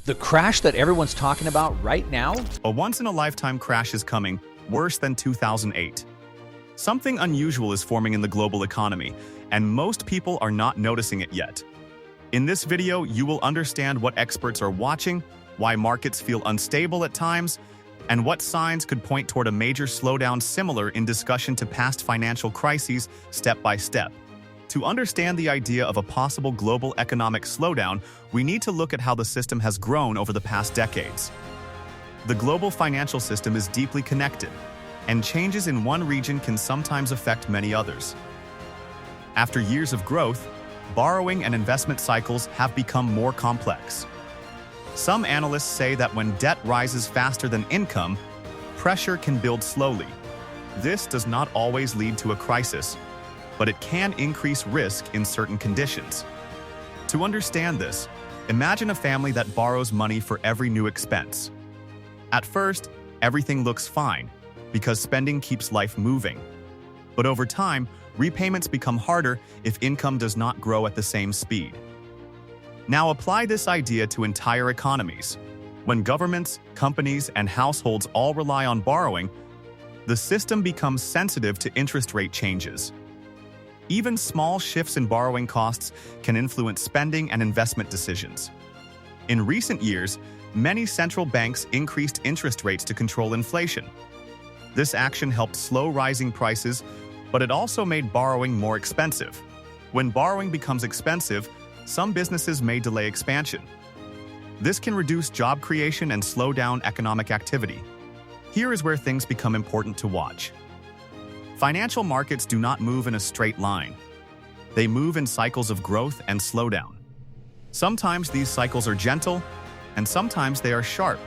The crash that everyone's talking about right now? A once-in-a-lifetime crash is coming, worse than 2008. Something unusual is forming in the global economy, and most people are not noticing it yet. In this video, you will understand what experts are watching, why markets feel unstable at times, and what signs could point toward a major slowdown similar in discussion to past financial crises step by step. To understand the idea of a possible global economic slowdown, we need to look at how the system has grown over the past decades. The global financial system is deeply connected, and changes in one region can sometimes affect many others. After years of growth, borrowing and investment cycles have become more complex. Some analysts say that when debt rises faster than income, pressure can build slowly. This does not always lead to a crisis, but it can increase risk in certain conditions. To understand this, imagine a family that borrows money for every new expense. At first, everything looks fine, because spending keeps life moving. But over time, repayments become harder if income does not grow at the same speed. Now apply this idea to entire economies. When governments, companies, and households all rely on borrowing, the system becomes sensitive to interest rate changes. Even small shifts in borrowing costs can influence spending and investment decisions. In recent years, many central banks increased interest rates to control inflation. This action helped slow rising prices, but it also made borrowing more expensive. When borrowing becomes expensive, some businesses may delay expansion. This can reduce job creation and slow down economic activity. Here is where things become important to watch. Financial markets do not move in a straight line. They move in cycles of growth and slowdown. Sometimes these cycles are gentle, and sometimes they are sharp.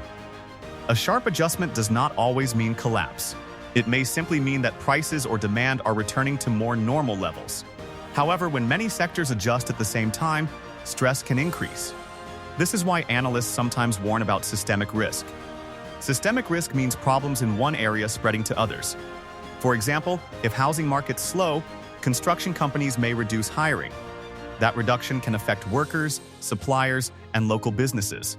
A sharp adjustment does not always mean collapse. It may simply mean that prices or demand are returning to more normal levels. However, when many sectors adjust at the same time, stress can increase. This is why analysts sometimes warn about systemic risk. Systemic risk means problems in one area spreading to others. For example, if housing markets slow, construction companies may reduce hiring. That reduction can affect workers, suppliers, and local businesses.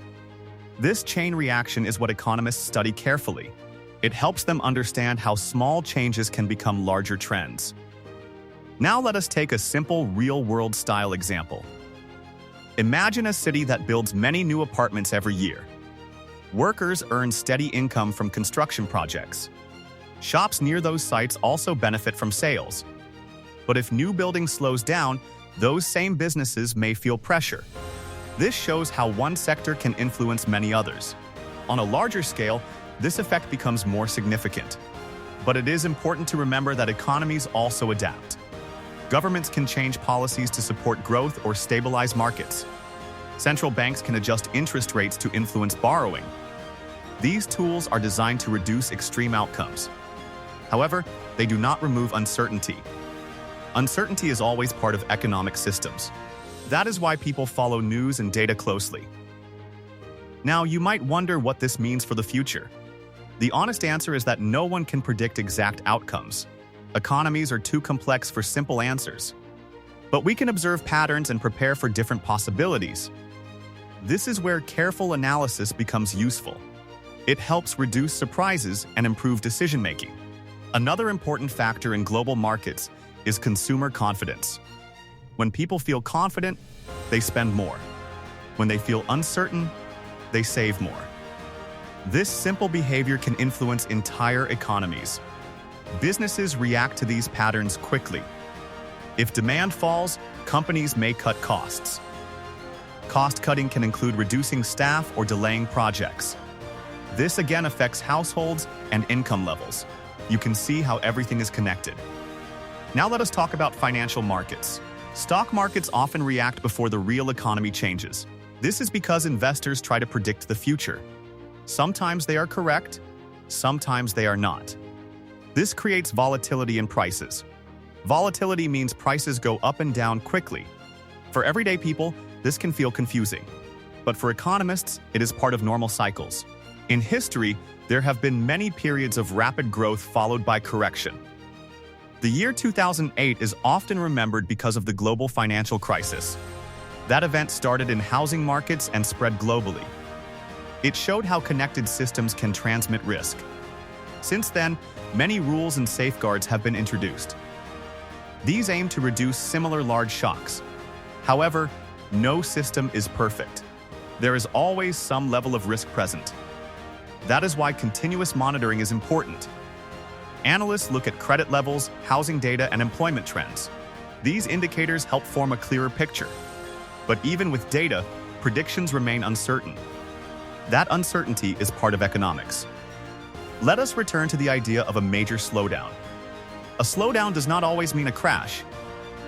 This chain reaction is what economists study carefully. It helps them understand how small changes can become larger trends. Now let us take a simple real-world style example. Imagine a city that builds many new apartments every year. Workers earn steady income from construction projects. Shops near those sites also benefit from sales. But if new building slows down, those same businesses may feel pressure. This shows how one sector can influence many others. On a larger scale, this effect becomes more significant. But it is important to remember that economies also adapt. Governments can change policies to support growth or stabilize markets. Central banks can adjust interest rates to influence borrowing. These tools are designed to reduce extreme outcomes. However, they do not remove uncertainty. Uncertainty is always part of economic systems. That is why people follow news and data closely. Now, you might wonder what this means for the future. The honest answer is that no one can predict exact outcomes. Economies are too complex for simple answers. But we can observe patterns and prepare for different possibilities. This is where careful analysis becomes useful. It helps reduce surprises and improve decision-making. Another important factor in global markets is consumer confidence. When people feel confident, they spend more. When they feel uncertain, they save more. This simple behavior can influence entire economies. Businesses react to these patterns quickly. If demand falls, companies may cut costs. Cost cutting can include reducing staff or delaying projects. This again affects households and income levels. You can see how everything is connected. Now let us talk about financial markets. Stock markets often react before the real economy changes. This is because investors try to predict the future. Sometimes they are correct, sometimes they are not. This creates volatility in prices. Volatility means prices go up and down quickly. For everyday people, this can feel confusing. But for economists, it is part of normal cycles. In history, there have been many periods of rapid growth followed by correction. The year 2008 is often remembered because of the global financial crisis. That event started in housing markets and spread globally. It showed how connected systems can transmit risk. Since then, many rules and safeguards have been introduced. These aim to reduce similar large shocks. However, no system is perfect. There is always some level of risk present. That is why continuous monitoring is important. Analysts look at credit levels, housing data, and employment trends. These indicators help form a clearer picture. But even with data, predictions remain uncertain. That uncertainty is part of economics. Let us return to the idea of a major slowdown. A slowdown does not always mean a crash.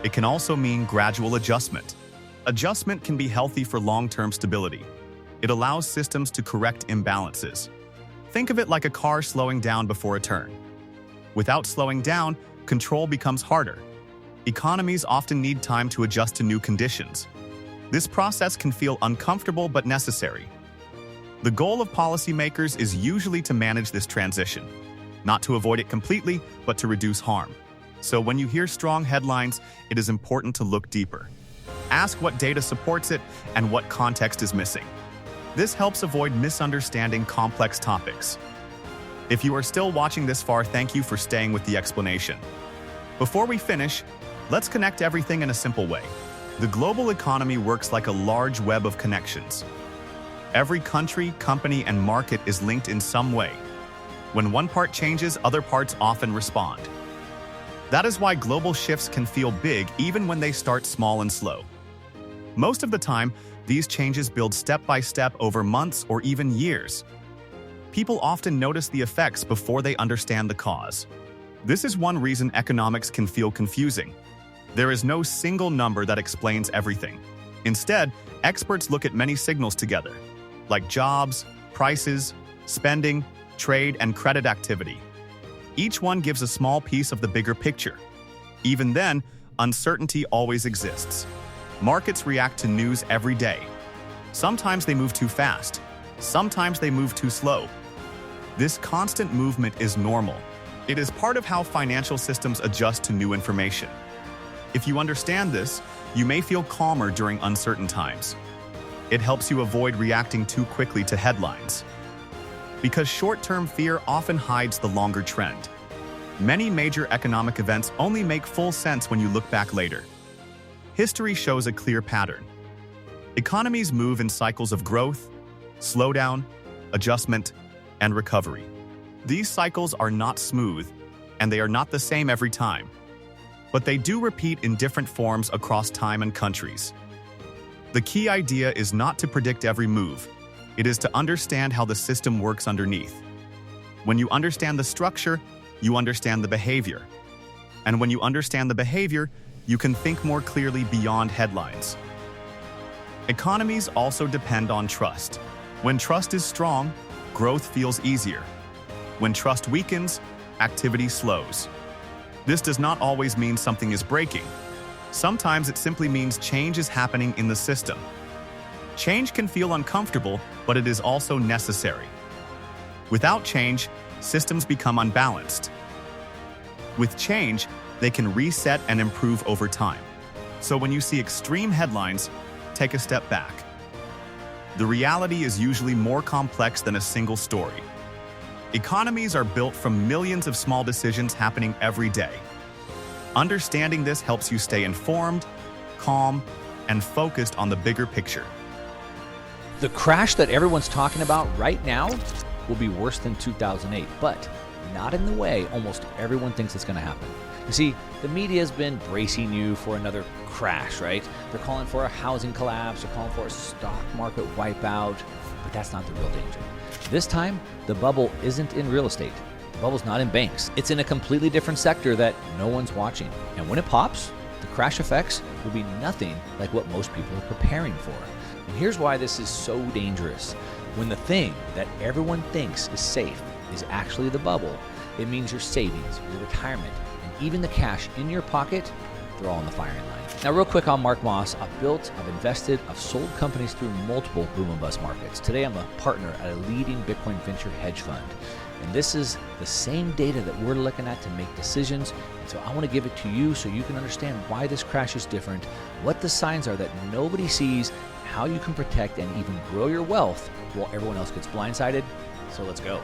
It can also mean gradual adjustment. Adjustment can be healthy for long-term stability. It allows systems to correct imbalances. Think of it like a car slowing down before a turn. Without slowing down, control becomes harder. Economies often need time to adjust to new conditions. This process can feel uncomfortable but necessary. The goal of policymakers is usually to manage this transition, not to avoid it completely, but to reduce harm. So when you hear strong headlines, it is important to look deeper. Ask what data supports it and what context is missing. This helps avoid misunderstanding complex topics. If you are still watching this far, thank you for staying with the explanation. Before we finish, let's connect everything in a simple way. The global economy works like a large web of connections. Every country, company, and market is linked in some way. When one part changes, other parts often respond. That is why global shifts can feel big even when they start small and slow. Most of the time, these changes build step by step over months or even years. People often notice the effects before they understand the cause. This is one reason economics can feel confusing. There is no single number that explains everything. Instead, experts look at many signals together, like jobs, prices, spending, trade, and credit activity. Each one gives a small piece of the bigger picture. Even then, uncertainty always exists. Markets react to news every day. Sometimes they move too fast. Sometimes they move too slow. This constant movement is normal. It is part of how financial systems adjust to new information. If you understand this, you may feel calmer during uncertain times. It helps you avoid reacting too quickly to headlines. Because short-term fear often hides the longer trend. Many major economic events only make full sense when you look back later. History shows a clear pattern. Economies move in cycles of growth, slowdown, adjustment, and recovery. These cycles are not smooth, and they are not the same every time. But they do repeat in different forms across time and countries. The key idea is not to predict every move. It is to understand how the system works underneath. When you understand the structure, you understand the behavior. And when you understand the behavior, you can think more clearly beyond headlines. Economies also depend on trust. When trust is strong, growth feels easier. When trust weakens, activity slows. This does not always mean something is breaking. Sometimes it simply means change is happening in the system. Change can feel uncomfortable, but it is also necessary. Without change, systems become unbalanced. With change, they can reset and improve over time. So when you see extreme headlines, take a step back. The reality is usually more complex than a single story. Economies are built from millions of small decisions happening every day. Understanding this helps you stay informed, calm, and focused on the bigger picture. The crash that everyone's talking about right now will be worse than 2008, but not in the way almost everyone thinks it's going to happen. You see, the media has been bracing you for another crash, right? They're calling for a housing collapse, they're calling for a stock market wipeout, but that's not the real danger. This time, the bubble isn't in real estate. The bubble's not in banks. It's in a completely different sector that no one's watching. And when it pops, the crash effects will be nothing like what most people are preparing for. And here's why this is so dangerous. When the thing that everyone thinks is safe is actually the bubble, it means your savings, your retirement, and even the cash in your pocket, they're all on the firing line. Now, real quick on Mark Moss, I've built, I've invested, I've sold companies through multiple boom and bust markets. Today, I'm a partner at a leading Bitcoin venture hedge fund. And this is the same data that we're looking at to make decisions. And so I want to give it to you so you can understand why this crash is different, what the signs are that nobody sees, how you can protect and even grow your wealth while everyone else gets blindsided. So let's go.